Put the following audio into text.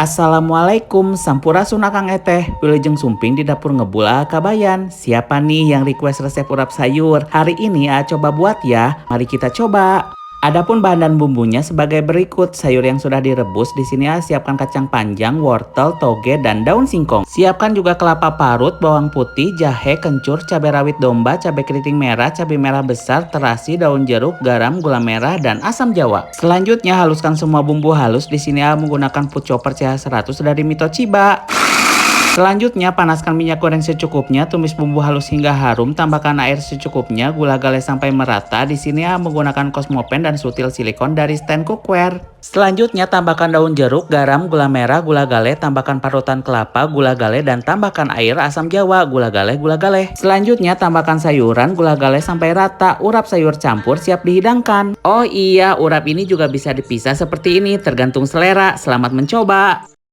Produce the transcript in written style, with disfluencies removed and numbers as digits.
Assalamualaikum, sampurasun akang eteh. Wilujeng sumping di dapur ngebula kabayan. Siapa nih yang request resep urap sayur? Hari ini coba buat ya. Mari kita coba. Adapun bahan dan bumbunya sebagai berikut. Sayur yang sudah direbus di sini siapkan kacang panjang, wortel, toge, dan daun singkong. Siapkan juga kelapa parut, bawang putih, jahe, kencur, cabai rawit domba, cabai keriting merah, cabai merah besar, terasi, daun jeruk, garam, gula merah, dan asam jawa. Selanjutnya haluskan semua bumbu halus. Di sini menggunakan food chopper CH100 dari Mitochiba. Selanjutnya panaskan minyak goreng secukupnya, tumis bumbu halus hingga harum, tambahkan air secukupnya, gula galeh sampai merata. Di sini menggunakan Cosmopan dan sutil silikon dari stand cookware. Selanjutnya tambahkan daun jeruk, garam, gula merah, gula galeh, tambahkan parutan kelapa, gula galeh, dan tambahkan air, asam jawa, gula galeh, gula galeh. Selanjutnya tambahkan sayuran, gula galeh sampai rata. Urap sayur campur siap dihidangkan. Oh iya, urap ini juga bisa dipisah seperti ini, tergantung selera. Selamat mencoba.